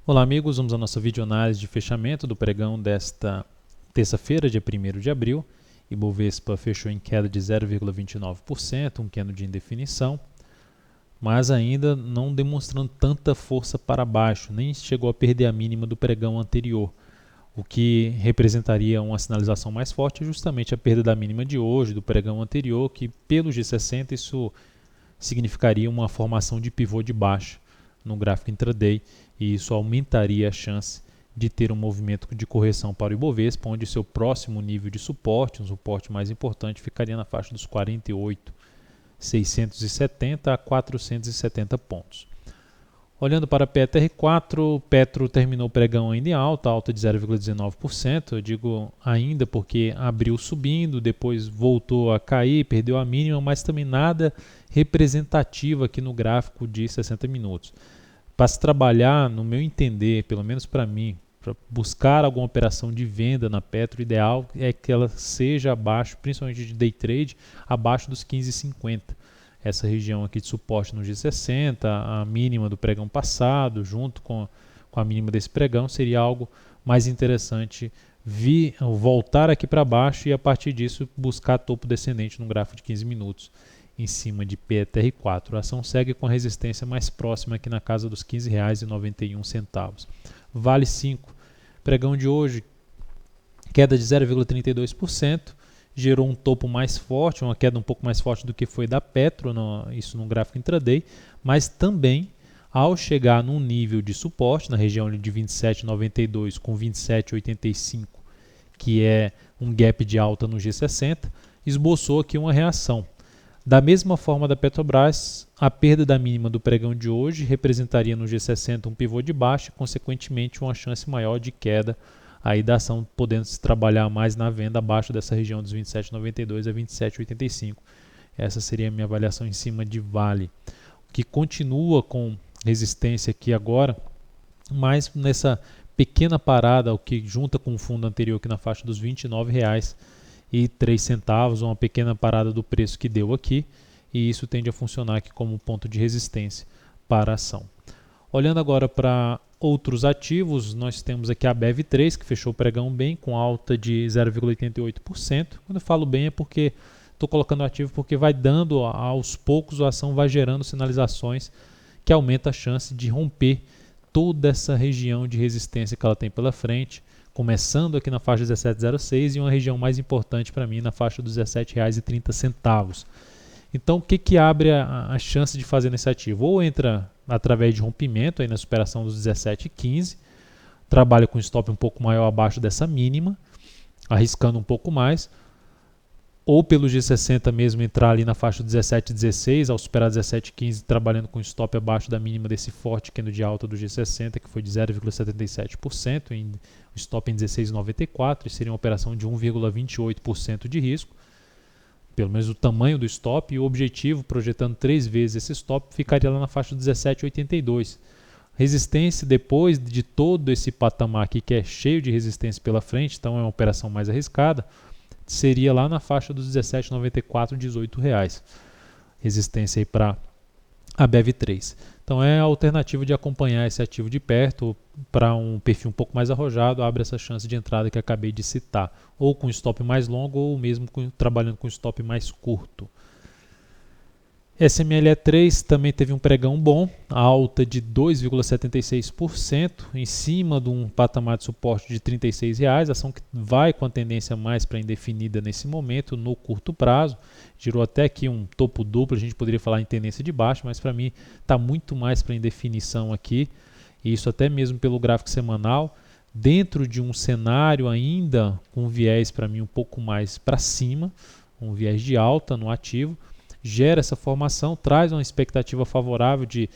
Olá amigos, vamos à nossa videoanálise de fechamento do pregão desta terça-feira, dia 1º de abril. Ibovespa fechou em queda de 0,29%, um candle de indefinição, mas ainda não demonstrando tanta força para baixo, nem chegou a perder a mínima do pregão anterior. O que representaria uma sinalização mais forte é justamente a perda da mínima de hoje, do pregão anterior, que pelo G60 isso significaria uma formação de pivô de baixa no gráfico intraday, e isso aumentaria a chance de ter um movimento de correção para o Ibovespa, onde seu próximo nível de suporte, um suporte mais importante, ficaria na faixa dos 48.670 a 470 pontos. Olhando para a PetroR4, Petro terminou o pregão ainda em alta de 0,19%. Eu digo ainda porque abriu subindo, depois voltou a cair, perdeu a mínima, mas também nada representativo aqui no gráfico de 60 minutos. Para se trabalhar, no meu entender, pelo menos para mim, para buscar alguma operação de venda na Petro, o ideal é que ela seja abaixo, principalmente de day trade, abaixo dos 15,50. Essa região aqui de suporte no G60, a mínima do pregão passado, junto com a mínima desse pregão, seria algo mais interessante voltar aqui para baixo e a partir disso buscar topo descendente no gráfico de 15 minutos em cima de PetroR4. A ação segue com a resistência mais próxima aqui na casa dos R$ 15,91. Vale 5, pregão de hoje, queda de 0,32%, gerou um topo mais forte, uma queda um pouco mais forte do que foi da Petro, isso no gráfico intraday, mas também ao chegar num nível de suporte na região de 27,92 com 27,85, que é um gap de alta no G60, esboçou aqui uma reação. Da mesma forma da Petrobras, a perda da mínima do pregão de hoje representaria no G60 um pivô de baixa e, consequentemente, uma chance maior de queda aí da ação, podendo se trabalhar mais na venda abaixo dessa região dos 27,92 a 27,85. Essa seria a minha avaliação em cima de Vale, que continua com resistência aqui agora, mas nessa pequena parada, o que junta com o fundo anterior aqui na faixa dos R$ 29,03, uma pequena parada do preço que deu aqui, e isso tende a funcionar aqui como ponto de resistência para a ação. Olhando agora para outros ativos, nós temos aqui a BEV3, que fechou o pregão bem, com alta de 0,88%. Quando eu falo bem é porque estou colocando ativo porque vai dando, aos poucos, a ação vai gerando sinalizações que aumenta a chance de romper toda essa região de resistência que ela tem pela frente, começando aqui na faixa 17,06 e uma região mais importante para mim na faixa dos R$ 17,30. Então, o que abre a chance de fazer nesse ativo? Ou entra através de rompimento aí na superação dos 17,15, trabalha com stop um pouco maior abaixo dessa mínima, arriscando um pouco mais, ou pelo G60 mesmo entrar ali na faixa 17,16, ao superar 17,15, trabalhando com stop abaixo da mínima desse forte candle de alta do G60, que foi de 0,77%, o stop em 16,94, e seria uma operação de 1,28% de risco, pelo menos o tamanho do stop, e o objetivo, projetando 3 vezes esse stop, ficaria lá na faixa 17,82. Resistência, depois de todo esse patamar aqui, que é cheio de resistência pela frente, então é uma operação mais arriscada, seria lá na faixa dos 17,94, R$ 18. Resistência aí para a BEV3. Então é a alternativa de acompanhar esse ativo de perto. Para um perfil um pouco mais arrojado, abre essa chance de entrada que acabei de citar, ou com stop mais longo ou mesmo trabalhando com stop mais curto. SMLE3 também teve um pregão bom, alta de 2,76%, em cima de um patamar de suporte de R$ 36, ação que vai com a tendência mais para indefinida nesse momento, no curto prazo. Girou até aqui um topo duplo, a gente poderia falar em tendência de baixa, mas para mim está muito mais para indefinição aqui, e isso até mesmo pelo gráfico semanal, dentro de um cenário ainda com viés para mim um pouco mais para cima, um viés de alta no ativo, gera essa formação, traz uma expectativa favorável de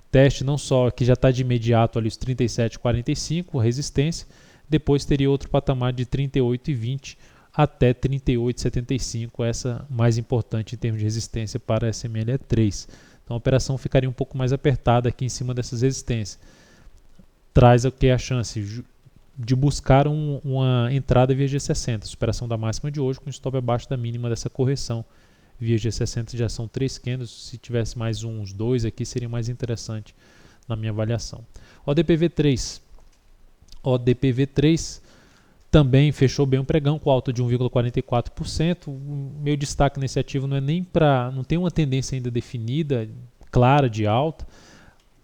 teste não só que já está de imediato ali os 37,45, resistência, depois teria outro patamar de 38,20 até 38,75, essa mais importante em termos de resistência para a SMLE3. Então a operação ficaria um pouco mais apertada aqui em cima dessas resistências. Traz aqui a chance de buscar uma entrada via G60, superação da máxima de hoje com stop abaixo da mínima dessa correção. Via G60 já são 3 candles, se tivesse mais uns 2 aqui seria mais interessante na minha avaliação. ODPV3. ODPV3 também fechou bem o pregão com alta de 1,44%. O meu destaque nesse ativo não é nem não tem uma tendência ainda definida, clara de alta.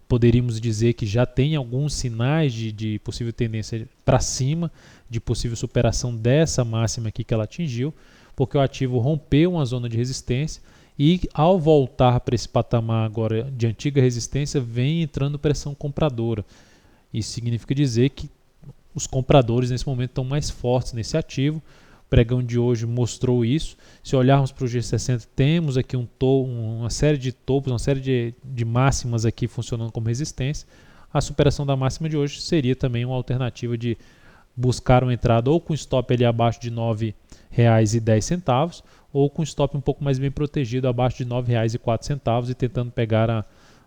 Poderíamos dizer que já tem alguns sinais de possível tendência para cima, de possível superação dessa máxima aqui que ela atingiu, porque o ativo rompeu uma zona de resistência e ao voltar para esse patamar agora de antiga resistência, vem entrando pressão compradora. Isso significa dizer que os compradores nesse momento estão mais fortes nesse ativo. O pregão de hoje mostrou isso. Se olharmos para o G60, temos aqui uma série de topos, uma série de máximas aqui funcionando como resistência. A superação da máxima de hoje seria também uma alternativa de buscar uma entrada ou com stop ali abaixo de R$ 9,10 ou com stop um pouco mais bem protegido abaixo de R$ 9,04 e tentando pegar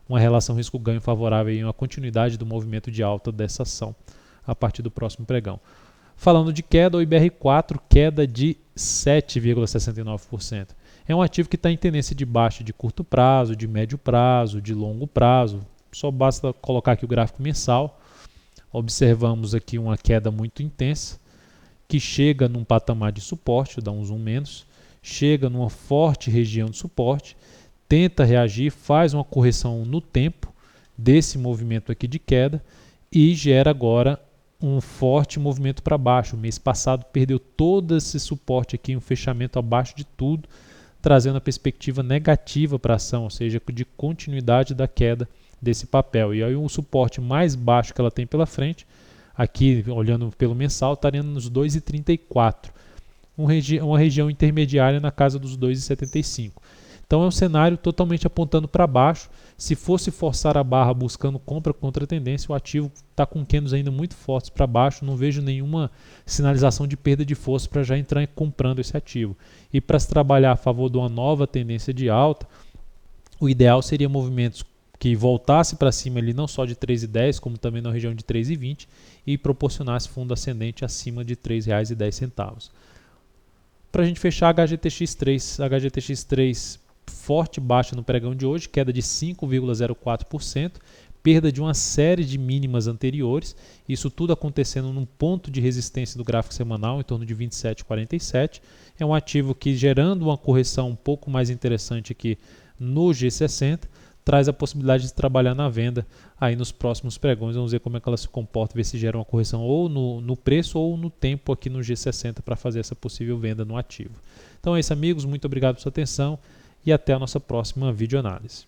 uma relação risco-ganho favorável e uma continuidade do movimento de alta dessa ação a partir do próximo pregão. Falando de queda, o IBR4, queda de 7,69%. É um ativo que está em tendência de baixa de curto prazo, de médio prazo, de longo prazo. Só basta colocar aqui o gráfico mensal. Observamos aqui uma queda muito intensa, que chega num patamar de suporte, dá um zoom menos, chega numa forte região de suporte, tenta reagir, faz uma correção no tempo desse movimento aqui de queda e gera agora um forte movimento para baixo. O mês passado perdeu todo esse suporte aqui, um fechamento abaixo de tudo, trazendo a perspectiva negativa para a ação, ou seja, de continuidade da queda desse papel. E aí o suporte mais baixo que ela tem pela frente, aqui olhando pelo mensal, estaria nos 2,34, uma região intermediária na casa dos 2,75. Então é um cenário totalmente apontando para baixo. Se fosse forçar a barra buscando compra contra a tendência, o ativo está com candles ainda muito fortes para baixo. Não vejo nenhuma sinalização de perda de força para já entrar comprando esse ativo. E para se trabalhar a favor de uma nova tendência de alta, o ideal seria movimentos que voltasse para cima ali não só de 3,10, como também na região de 3,20 e proporcionasse fundo ascendente acima de R$ 3,10. Para a gente fechar, HGTX3 forte baixa no pregão de hoje, queda de 5,04%, perda de uma série de mínimas anteriores, isso tudo acontecendo num ponto de resistência do gráfico semanal, em torno de 27,47. É um ativo que, gerando uma correção um pouco mais interessante aqui no G60, traz a possibilidade de trabalhar na venda aí nos próximos pregões. Vamos ver como é que ela se comporta, ver se gera uma correção ou no preço ou no tempo aqui no G60 para fazer essa possível venda no ativo. Então é isso, amigos, muito obrigado pela sua atenção e até a nossa próxima videoanálise.